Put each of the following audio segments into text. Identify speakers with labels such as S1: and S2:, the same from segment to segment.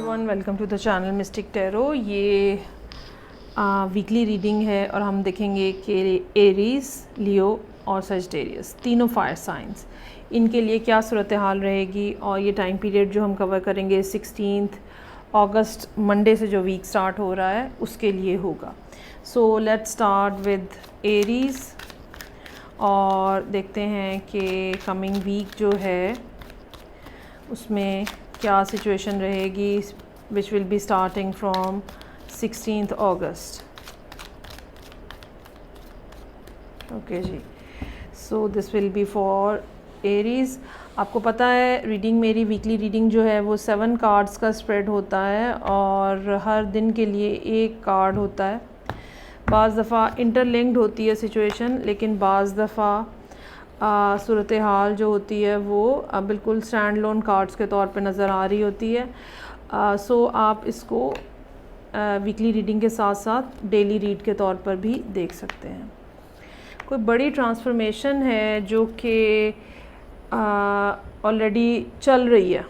S1: Everyone, welcome to the channel Mystic Tarot. ये weekly reading है और हम देखेंगे कि एरीज, लियो और सजिटेरियस तीनों फायर साइंस, इनके लिए क्या सूरत हाल रहेगी। और ये टाइम पीरियड जो हम कवर करेंगे 16 अगस्त मंडे से जो वीक स्टार्ट हो रहा है उसके लिए होगा। So let's start with Aries और देखते हैं कि कमिंग वीक जो है उसमें क्या सिचुएशन रहेगी, which will be starting from 16 August. Okay जी, so this will be for Aries. आपको पता है रीडिंग, मेरी वीकली रीडिंग जो है वो 7 कार्ड्स का स्प्रेड होता है और हर दिन के लिए एक कार्ड होता है। बाज़ दफ़ा इंटरलिंक्ड होती है सिचुएशन, लेकिन बाज़ दफ़ा सूरत हाल जो होती है वो बिल्कुल स्टैंड लोन कार्ड्स के तौर पे नज़र आ रही होती है। सो आप इसको वीकली रीडिंग के साथ साथ डेली रीड के तौर पर भी देख सकते हैं। कोई बड़ी ट्रांसफॉर्मेशन है जो कि ऑलरेडी चल रही है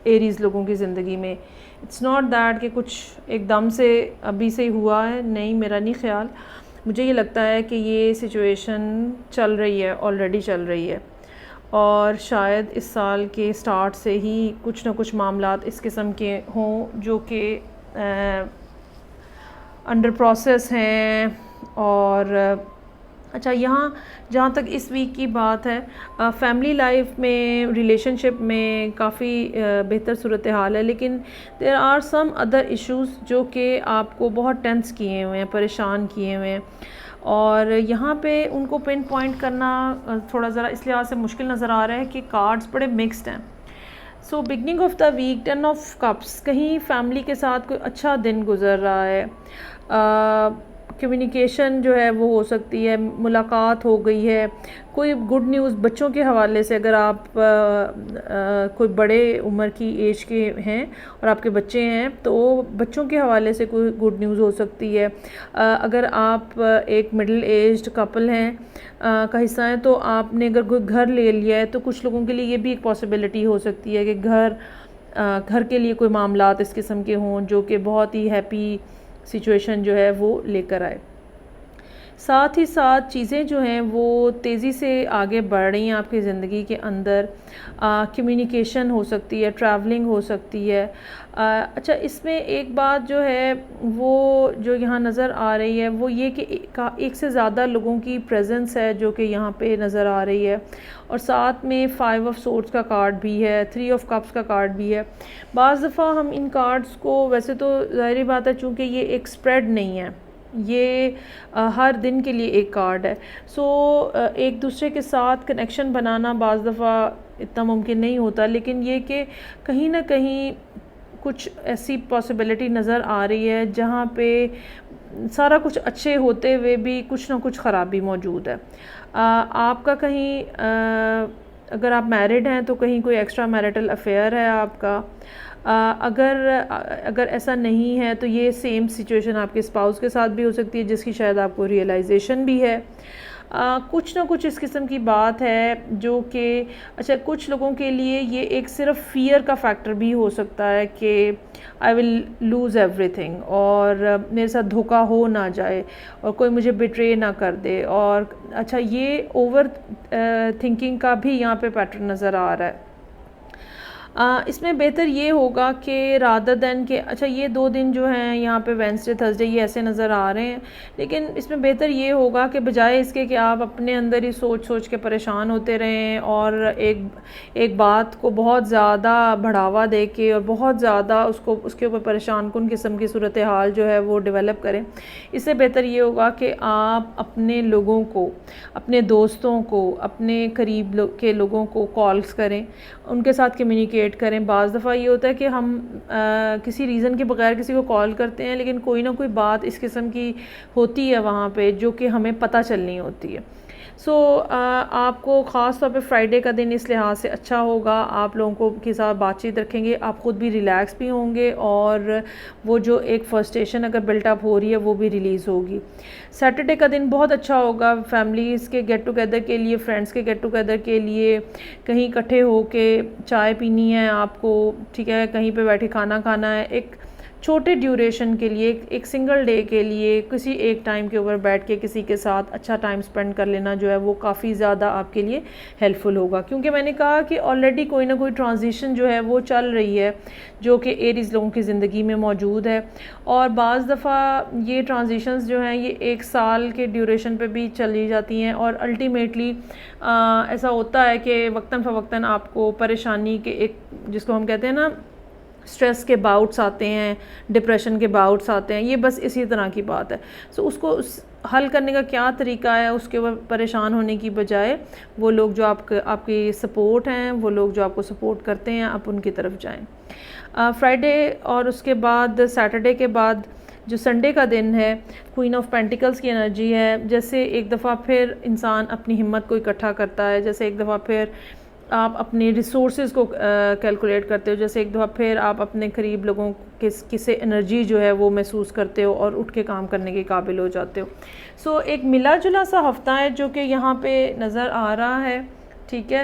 S1: एरीज़ लोगों की ज़िंदगी में। इट्स नॉट दैट कि कुछ एकदम से अभी से हुआ है, नहीं, मेरा नहीं ख्याल। मुझे ये लगता है कि ये सिचुएशन चल रही है, ऑलरेडी चल रही है, और शायद इस साल के स्टार्ट से ही कुछ ना कुछ मामलात इस किस्म के हों जो कि अंडर प्रोसेस हैं। और अच्छा, यहाँ जहाँ तक इस वीक की बात है, फैमिली लाइफ में, रिलेशनशिप में काफ़ी बेहतर सूरत हाल है, लेकिन there are some other issues जो कि आपको बहुत टेंस किए हुए हैं, परेशान किए हुए हैं। और यहाँ पे उनको पिन पॉइंट करना थोड़ा ज़रा इस लिहाज से मुश्किल नज़र आ रहा है कि कार्ड्स बड़े मिक्स्ड हैं। So beginning of the week 10 of cups, कहीं फैमिली के साथ कोई अच्छा दिन गुजर रहा है, कम्युनिकेशन जो है वो हो सकती है, मुलाकात हो गई है, कोई गुड न्यूज़ बच्चों के हवाले से, अगर आप कोई बड़े उम्र की एज के हैं और आपके बच्चे हैं तो बच्चों के हवाले से कोई गुड न्यूज़ हो सकती है। अगर आप एक मिडिल एज्ड कपल हैं का हिस्सा है तो आपने अगर कोई घर ले लिया है तो कुछ लोगों के लिए ये भी एक पॉसिबिलिटी हो सकती है कि घर के लिए कोई मामलात इस किस्म के हों जो कि बहुत ही हैप्पी सिचुएशन जो है वो लेकर आए। साथ ही साथ चीज़ें जो हैं वो तेज़ी से आगे बढ़ रही हैं आपकी ज़िंदगी के अंदर। कम्युनिकेशन हो सकती है, ट्रैवलिंग हो सकती है। अच्छा, इसमें एक बात जो है वो जो यहाँ नज़र आ रही है वो ये कि एक से ज़्यादा लोगों की प्रेजेंस है जो कि यहाँ पे नज़र आ रही है। और साथ में 5 ऑफ सोर्ड्स का कार्ड भी है, 3 ऑफ कप्स का कार्ड भी है। बाज़ दफ़ा हम इन कार्ड्स को, वैसे तो ज़ाहिर बात है चूँकि ये एक स्प्रेड नहीं है, ये हर दिन के लिए एक कार्ड है। सो एक दूसरे के साथ कनेक्शन बनाना बाज़ दफ़ा इतना मुमकिन नहीं होता, लेकिन ये कि कहीं ना कहीं कुछ ऐसी पॉसिबिलिटी नज़र आ रही है जहाँ पे सारा कुछ अच्छे होते हुए भी कुछ ना कुछ ख़राबी मौजूद है। आपका कहीं अगर आप मैरिड हैं तो कहीं कोई एक्स्ट्रा मैरिटल अफेयर है आपका। अगर ऐसा नहीं है तो ये सेम सिचुएशन आपके स्पाउस के साथ भी हो सकती है जिसकी शायद आपको रियलाइजेशन भी है। कुछ ना कुछ इस किस्म की बात है जो कि अच्छा, कुछ लोगों के लिए ये एक सिर्फ फियर का फैक्टर भी हो सकता है कि आई विल लूज़ एवरीथिंग, और मेरे साथ धोखा हो ना जाए और कोई मुझे बिट्रे ना कर दे। और अच्छा, ये ओवर थिंकिंग का भी यहाँ पे पैटर्न नज़र आ रहा है। इसमें बेहतर ये होगा कि रादर दैन के, अच्छा ये 2 दिन जो हैं यहाँ पे वेंसडे थर्सडे ये ऐसे नज़र आ रहे हैं, लेकिन इसमें बेहतर ये होगा कि बजाय इसके कि आप अपने अंदर ही सोच के परेशान होते रहें और एक बात को बहुत ज़्यादा बढ़ावा दे के और बहुत ज़्यादा उसके ऊपर परेशान कुन किस्म की सूरत हाल जो है वो डेवलप करें। इससे बेहतर ये होगा कि आप अपने लोगों को, अपने दोस्तों को, अपने करीब के लोगों को कॉल्स करें, उनके साथ कम्युनिकेट करें। बाज़ दफ़ा ये होता है कि हम किसी रीज़न के बगैर किसी को कॉल करते हैं, लेकिन कोई ना कोई बात इस किस्म की होती है वहाँ पे जो कि हमें पता चलनी होती है। सो आपको ख़ास तौर पे फ्राइडे का दिन इस लिहाज से अच्छा होगा, आप लोगों को के साथ बातचीत रखेंगे, आप ख़ुद भी रिलैक्स भी होंगे और वो जो एक फ्रस्ट्रेशन अगर बिल्टअप हो रही है वो भी रिलीज़ होगी। सैटरडे का दिन बहुत अच्छा होगा फैमिलीज़ के गेट टुगेदर के लिए, फ्रेंड्स के गेट टुगेदर के लिए, कहीं इकट्ठे हो के चाय पीनी है आपको, ठीक है, कहीं पे बैठे खाना खाना है, एक छोटे ड्यूरेशन के लिए, एक सिंगल डे के लिए किसी एक टाइम के ऊपर बैठ के किसी के साथ अच्छा टाइम स्पेंड कर लेना जो है वो काफ़ी ज़्यादा आपके लिए हेल्पफुल होगा। क्योंकि मैंने कहा कि ऑलरेडी कोई ना कोई ट्रांजिशन जो है वो चल रही है जो कि एरीज़ लोगों की ज़िंदगी में मौजूद है, और बाज़ दफ़ा ये ट्रांजिशंस जो हैं ये 1 साल के ड्यूरेशन पे भी चली जाती हैं, और अल्टीमेटली ऐसा होता है कि वक्तन फ़वक्तन आपको परेशानी के एक, जिसको हम कहते हैं ना, स्ट्रेस के बाउट्स आते हैं, डिप्रेशन के बाउट्स आते हैं, ये बस इसी तरह की बात है। सो उसको हल करने का क्या तरीका है, उसके ऊपर परेशान होने की बजाय वो लोग जो आपकी सपोर्ट हैं, वो लोग जो आपको सपोर्ट करते हैं, आप उनकी तरफ जाएं। फ्राइडे और उसके बाद सैटरडे के बाद जो संडे का दिन है, क्वीन ऑफ पेंटिकल्स की एनर्जी है। जैसे एक दफ़ा फिर इंसान अपनी हिम्मत को इकट्ठा करता है, जैसे एक दफ़ा फिर आप अपने रिसोर्सेज को कैलकुलेट करते हो, जैसे एक दफ़ा फिर आप अपने करीब लोगों किसे एनर्जी जो है वो महसूस करते हो और उठ के काम करने के काबिल हो जाते हो। सो एक मिला जुला सा हफ़्ता है जो कि यहाँ पे नज़र आ रहा है, ठीक है।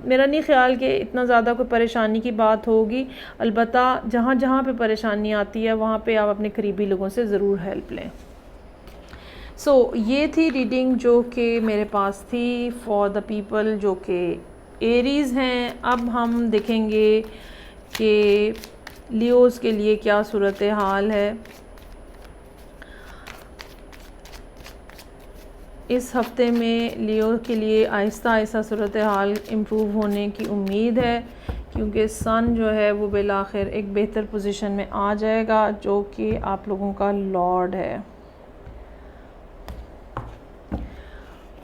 S1: मेरा नहीं ख्याल कि इतना ज़्यादा कोई परेशानी की बात होगी, अलबत्ता जहाँ जहाँ पे परेशानी आती है वहाँ पे आप अपने करीबी लोगों से ज़रूर हेल्प लें। सो ये थी रीडिंग जो कि मेरे पास थी फॉर द पीपल जो कि एरीज़ हैं। अब हम देखेंगे कि लियोज़ के लिए क्या सूरत हाल है। इस हफ्ते में लियो के लिए आहिस्ता आहिस्ता सूरत हाल इम्प्रूव होने की उम्मीद है, क्योंकि सन जो है वो बिलाखिर एक बेहतर पोजीशन में आ जाएगा जो कि आप लोगों का लॉर्ड है।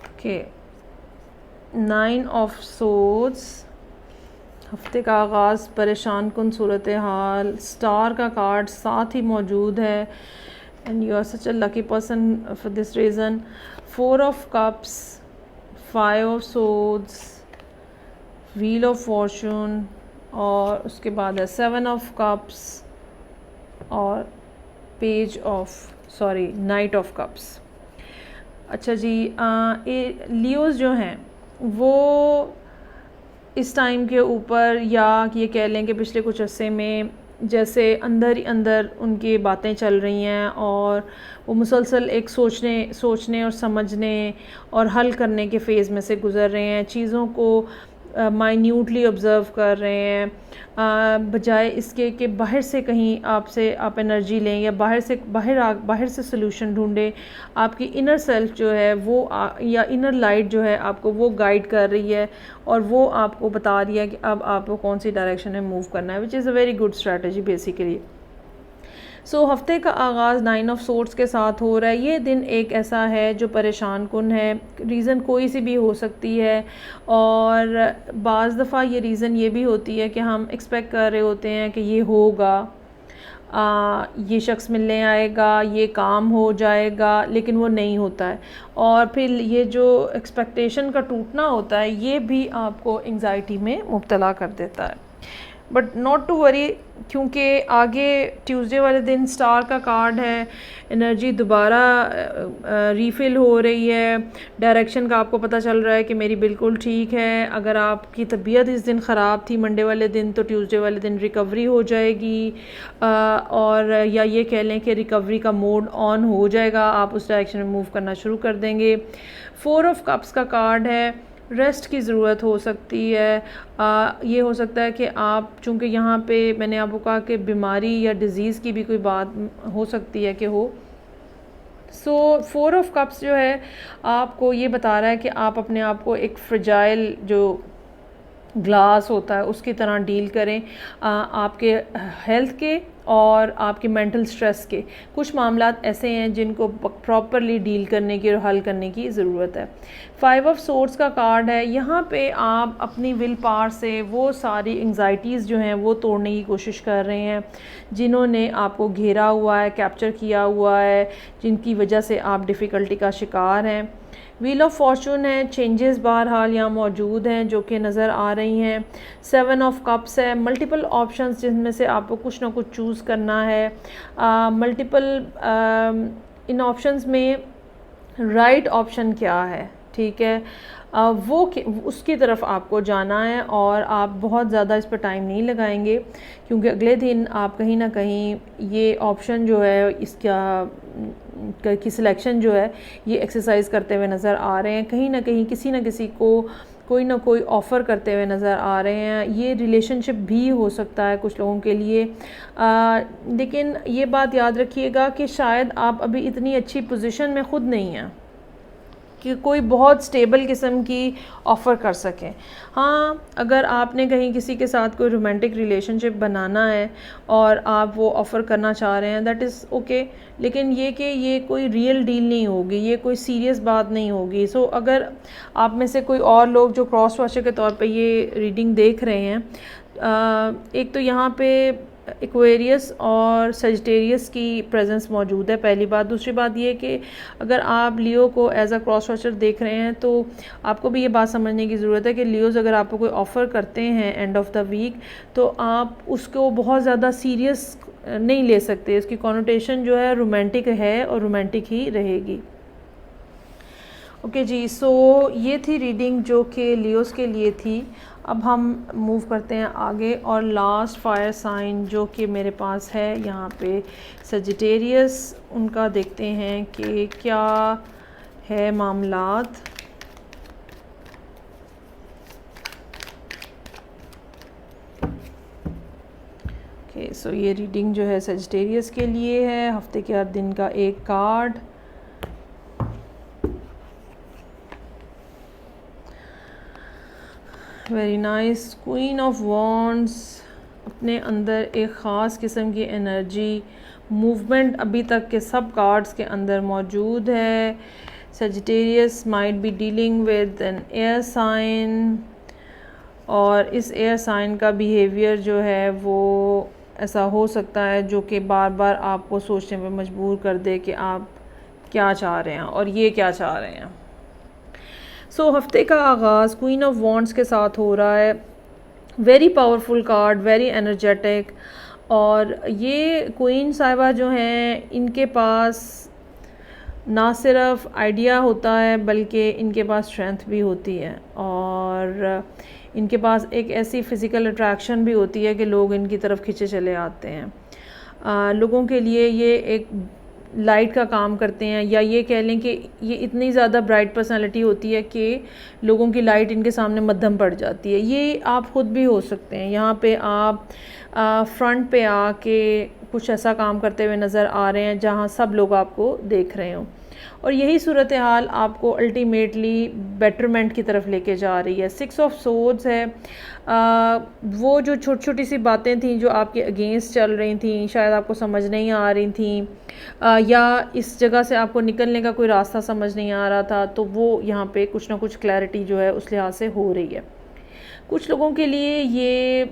S1: ओके, 9 ऑफ सोर्ड्स, हफ्ते का आगाज़ परेशान कुन सूरत हाल, स्टार का कार्ड साथ ही मौजूद है, and you are such a lucky person for this reason. 4 of cups, 5 of swords, wheel of fortune, और उसके बाद है 7 ऑफ कप्स और नाइट ऑफ कप्स। अच्छा जी, लियोज़ जो हैं वो इस टाइम के ऊपर, या ये कह लें कि पिछले कुछ अरसे में जैसे अंदर ही अंदर उनकी बातें चल रही हैं और वो मुसलसल एक सोचने और समझने और हल करने के फ़ेज़ में से गुज़र रहे हैं, चीज़ों को माइन्यूटली ऑब्ज़र्व कर रहे हैं, बजाय इसके कि बाहर से कहीं आप एनर्जी लें या बाहर से सोल्यूशन ढूंढें। आपकी इनर सेल्फ जो है वो या इनर लाइट जो है आपको वो गाइड कर रही है और वो आपको बता रही है कि अब आपको कौन सी डायरेक्शन में मूव करना है, which is a very good strategy basically. So हफ्ते का आगाज़ 9 ऑफ सोर्ड्स के साथ हो रहा है। ये दिन एक ऐसा है जो परेशान कुन है, रीज़न कोई सी भी हो सकती है, और बाज़ दफ़ा ये रीज़न ये भी होती है कि हम एक्सपेक्ट कर रहे होते हैं कि ये होगा, ये शख्स मिलने आएगा, ये काम हो जाएगा, लेकिन वो नहीं होता है, और फिर ये जो एक्सपेक्टेशन का टूटना होता है ये भी आपको एंग्जाइटी में मुब्तला कर देता है। बट नॉट टू वरी, क्योंकि आगे ट्यूसडे वाले दिन स्टार का कार्ड है, एनर्जी दोबारा रीफ़िल हो रही है, डायरेक्शन का आपको पता चल रहा है कि मेरी बिल्कुल ठीक है। अगर आपकी तबीयत इस दिन ख़राब थी मंडे वाले दिन, तो ट्यूसडे वाले दिन रिकवरी हो जाएगी, और या ये कह लें कि रिकवरी का मोड ऑन हो जाएगा, आप उस डायरेक्शन में मूव करना शुरू कर देंगे। 4 ऑफ कप्स का कार्ड है, रेस्ट की ज़रूरत हो सकती है। ये हो सकता है कि आप, चूँकि यहाँ पे मैंने आपको कहा कि बीमारी या डिज़ीज़ की भी कोई बात हो सकती है कि हो। सो 4 ऑफ कप्स जो है आपको ये बता रहा है कि आप अपने आप को एक फ्रेजाइल जो ग्लास होता है उसकी तरह डील करें। आपके हेल्थ के और आपके मेंटल स्ट्रेस के कुछ मामलात ऐसे हैं जिनको प्रॉपरली डील करने की और हल करने की ज़रूरत है। 5 ऑफ सोर्ड्स का कार्ड है, यहाँ पे आप अपनी विल पावर से वो सारी एंग्जाइटीज़ जो हैं वो तोड़ने की कोशिश कर रहे हैं जिन्होंने आपको घेरा हुआ है, कैप्चर किया हुआ है, जिनकी वजह से आप डिफ़िकल्टी का शिकार हैं। व्हील ऑफ फॉर्चून है, चेंजेस बहरहाल यहाँ मौजूद हैं जो कि नज़र आ रही हैं। 7 ऑफ कप्स है, मल्टीपल ऑप्शंस जिनमें से आपको कुछ ना कुछ चूज़ करना है। मल्टीपल इन ऑप्शंस में राइट ऑप्शन क्या है, ठीक है, वो उसकी तरफ आपको जाना है और आप बहुत ज़्यादा इस पर टाइम नहीं लगाएंगे, क्योंकि अगले दिन आप कहीं ना कहीं ये ऑप्शन जो है इसका की सिलेक्शन जो है ये एक्सरसाइज करते हुए नज़र आ रहे हैं। कहीं ना कहीं किसी न किसी को कोई ना कोई ऑफ़र करते हुए नज़र आ रहे हैं। ये रिलेशनशिप भी हो सकता है कुछ लोगों के लिए, लेकिन ये बात याद रखिएगा कि शायद आप अभी इतनी अच्छी पोजीशन में ख़ुद नहीं हैं कि कोई बहुत स्टेबल किस्म की ऑफ़र कर सकें। हाँ, अगर आपने कहीं किसी के साथ कोई रोमांटिक रिलेशनशिप बनाना है और आप वो ऑफ़र करना चाह रहे हैं, दैट इज़ ओके, लेकिन ये कि ये कोई रियल डील नहीं होगी, ये कोई सीरियस बात नहीं होगी। सो अगर आप में से कोई और लोग जो क्रॉस वॉचर के तौर पे ये रीडिंग देख रहे हैं, एक तो यहाँ पे एक्वेरियस और सजिटेरियस की प्रेजेंस मौजूद है, पहली बात। दूसरी बात ये कि अगर आप लियो को एज अ क्रॉस वॉचर देख रहे हैं तो आपको भी ये बात समझने की ज़रूरत है कि लियोज़ अगर आपको कोई ऑफ़र करते हैं एंड ऑफ द वीक, तो आप उसको बहुत ज़्यादा सीरियस नहीं ले सकते। उसकी कॉनोटेशन जो है रोमांटिक है और रोमांटिक ही रहेगी। ओके जी, सो ये थी रीडिंग जो कि लियोज़ के लिए थी। अब हम मूव करते हैं आगे और लास्ट फायर साइन जो कि मेरे पास है यहाँ पे सजिटेरियस, उनका देखते हैं कि क्या है मामलात। ओके, सो ये रीडिंग जो है सजिटेरियस के लिए है। हफ्ते के हर दिन का एक card. Very nice. Queen of wands, अपने अंदर एक ख़ास किस्म की एनर्जी, मूवमेंट अभी तक के सब कार्ड्स के अंदर मौजूद है। Sagittarius might be dealing with an air sign, और इस एयर साइन का बिहेवियर जो है वो ऐसा हो सकता है जो कि बार बार आपको सोचने पे मजबूर कर दे कि आप क्या चाह रहे हैं और ये क्या चाह रहे हैं। सो हफ्ते का आगाज़ क्वीन ऑफ वॉन्ड्स के साथ हो रहा है। Very powerful card, very energetic, और ये क्वीन साहिबा जो हैं इनके पास ना सिर्फ आइडिया होता है बल्कि इनके पास स्ट्रेंथ भी होती है, और इनके पास एक ऐसी फ़िज़िकल अट्रैक्शन भी होती है कि लोग इनकी तरफ खिंचे चले आते हैं। लोगों के लिए ये एक लाइट का काम करते हैं, या ये कह लें कि ये इतनी ज़्यादा ब्राइट पर्सनालिटी होती है कि लोगों की लाइट इनके सामने मध्यम पड़ जाती है। ये आप ख़ुद भी हो सकते हैं। यहाँ पे आप फ्रंट पे आके कुछ ऐसा काम करते हुए नज़र आ रहे हैं जहाँ सब लोग आपको देख रहे हों, और यही सूरत हाल आपको अल्टीमेटली बेटरमेंट की तरफ लेके जा रही है। 6 ऑफ सोर्ड्स है। वो जो छोटी छोटी सी बातें थी जो आपके अगेंस्ट चल रही थी, शायद आपको समझ नहीं आ रही थी, या इस जगह से आपको निकलने का कोई रास्ता समझ नहीं आ रहा था, तो वो यहाँ पे कुछ ना कुछ क्लैरिटी जो है उस लिहाज से हो रही है। कुछ लोगों के लिए ये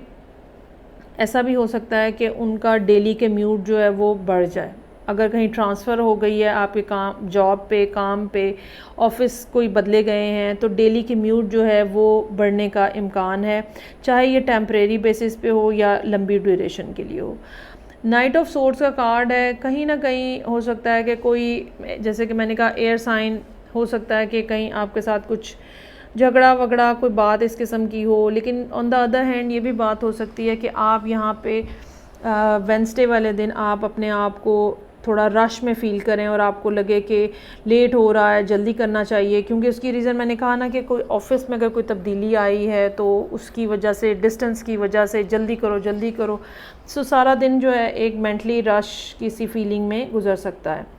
S1: ऐसा भी हो सकता है कि उनका डेली के म्यूट जो है वो बढ़ जाए। अगर कहीं ट्रांसफ़र हो गई है आपके काम, जॉब पे, काम पे, ऑफिस कोई बदले गए हैं, तो डेली की म्यूट जो है वो बढ़ने का इम्कान है, चाहे ये टेम्परेरी बेसिस पे हो या लंबी ड्यूरेशन के लिए हो। नाइट ऑफ सोर्ड्स का कार्ड है। कहीं ना कहीं हो सकता है कि कोई, जैसे कि मैंने कहा, एयर साइन हो सकता है कि कहीं आपके साथ कुछ झगड़ा वगड़ा कोई बात इस किस्म की हो, लेकिन ऑन द अदर हैंड ये भी बात हो सकती है कि आप यहाँ पे वेंसडे वाले दिन आप अपने आप को थोड़ा रश में फ़ील करें और आपको लगे कि लेट हो रहा है, जल्दी करना चाहिए, क्योंकि उसकी रीज़न मैंने कहा ना कि कोई ऑफिस में अगर कोई तब्दीली आई है तो उसकी वजह से, डिस्टेंस की वजह से जल्दी करो जल्दी करो। सो सारा दिन जो है एक मेंटली रश की सी फीलिंग में गुजर सकता है।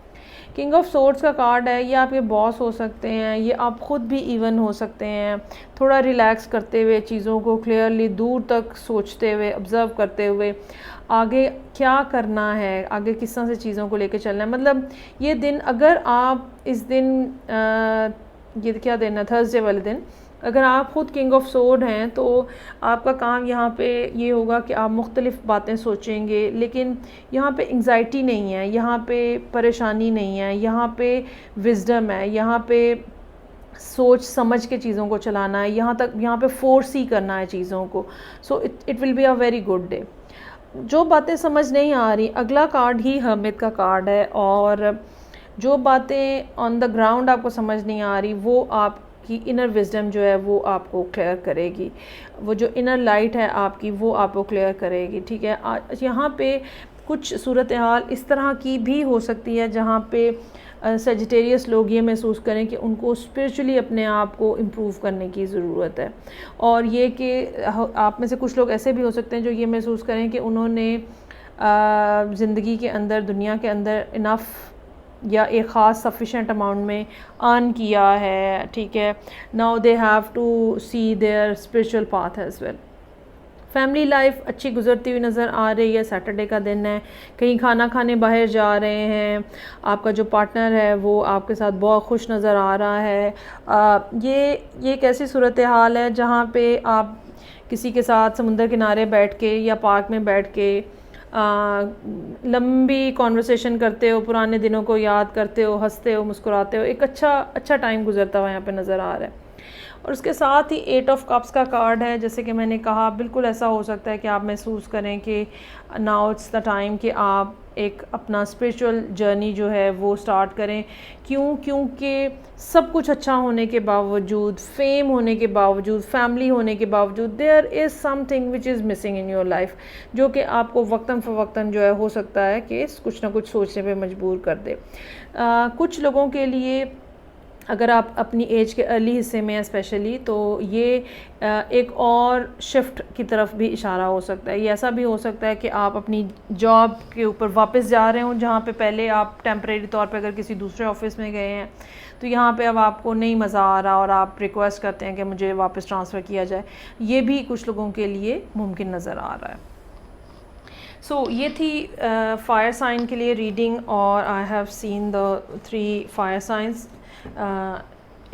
S1: किंग ऑफ सोर्ड्स का कार्ड है। ये आपके बॉस हो सकते हैं, ये आप ख़ुद भी इवन हो सकते हैं। थोड़ा रिलैक्स करते हुए, चीज़ों को क्लियरली दूर तक सोचते हुए, ऑब्ज़र्व करते हुए आगे क्या करना है, आगे किस तरह से चीज़ों को लेकर चलना है। मतलब ये दिन, अगर आप इस दिन ये क्या दिन है, थर्सडे वाले दिन, अगर आप ख़ुद किंग ऑफ सोर्ड हैं तो आपका काम यहाँ पे ये होगा कि आप मुख्तलिफ़ बातें सोचेंगे, लेकिन यहाँ पे एंग्जाइटी नहीं है, यहाँ पे परेशानी नहीं है, यहाँ पे विज़डम है, यहाँ पे सोच समझ के चीज़ों को चलाना है, यहाँ पे फोर्स ही करना है चीज़ों को। So it will be a very good day. जो बातें समझ नहीं आ रही, अगला कार्ड ही हर्मिट का कार्ड है, और जो बातें ऑन द ग्राउंड आपको समझ नहीं आ रही वो आपकी इनर विजडम जो है वो आपको क्लियर करेगी, वो जो इनर लाइट है आपकी वो आपको क्लियर करेगी। ठीक है, यहाँ पे कुछ सूरत हाल इस तरह की भी हो सकती है जहाँ पे सेजिटेरियस लोग ये महसूस करें कि उनको स्पिरिचुअली अपने आप को इम्प्रूव करने की ज़रूरत है, और ये कि आप में से कुछ लोग ऐसे भी हो सकते हैं जो ये महसूस करें कि उन्होंने ज़िंदगी के अंदर, दुनिया के अंदर इनफ या एक ख़ास सफिशेंट अमाउंट में अर्न किया है। ठीक है, now they have to see their spiritual path as well. Family life अच्छी गुजरती हुई नज़र आ रही है। सैटरडे का दिन है, कहीं खाना खाने बाहर जा रहे हैं, आपका जो पार्टनर है वो आपके साथ बहुत खुश नज़र आ रहा है। ये एक ऐसी सूरत हाल है जहाँ पे आप किसी के साथ समुंदर किनारे बैठ के या पार्क में बैठ के लंबी कॉन्वर्सेशन करते हो, पुराने दिनों को याद करते हो, हंसते हो, मुस्कुराते हो, एक अच्छा टाइम गुजरता हुआ यहाँ पे नज़र आ रहा है। और उसके साथ ही 8 ऑफ कप्स का कार्ड है। जैसे कि मैंने कहा, बिल्कुल ऐसा हो सकता है कि आप महसूस करें कि नाउ इट्स द टाइम कि आप एक अपना स्पिरिचुअल जर्नी जो है वो स्टार्ट करें। क्योंकि सब कुछ अच्छा होने के बावजूद, फेम होने के बावजूद, फैमिली होने के बावजूद, there is something which is missing in your life, जो कि आपको वक्तन फ़वक्तन जो है हो सकता है कि कुछ ना कुछ सोचने पे मजबूर कर दे। कुछ लोगों के लिए, अगर आप अपनी एज के अर्ली हिस्से में हैं स्पेशली, तो ये एक और शिफ्ट की तरफ भी इशारा हो सकता है। ये ऐसा भी हो सकता है कि आप अपनी जॉब के ऊपर वापस जा रहे हों, जहाँ पे पहले आप टेम्परेरी तौर पे अगर किसी दूसरे ऑफिस में गए हैं तो यहाँ पे अब आपको नहीं मज़ा आ रहा और आप रिक्वेस्ट करते हैं कि मुझे वापस ट्रांसफ़र किया जाए। ये भी कुछ लोगों के लिए मुमकिन नज़र आ रहा है। सो ये थी फायर साइन के लिए रीडिंग, और I have seen the 3 fire signs,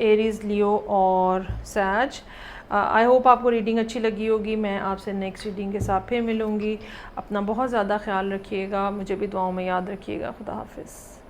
S1: Aries, Leo और सैज। आई होप आपको रीडिंग अच्छी लगी होगी। मैं आपसे नेक्स्ट रीडिंग के साथ फिर मिलूँगी। अपना बहुत ज़्यादा ख्याल रखिएगा, मुझे भी दुआओं में याद रखिएगा। खुदा हाफिज़।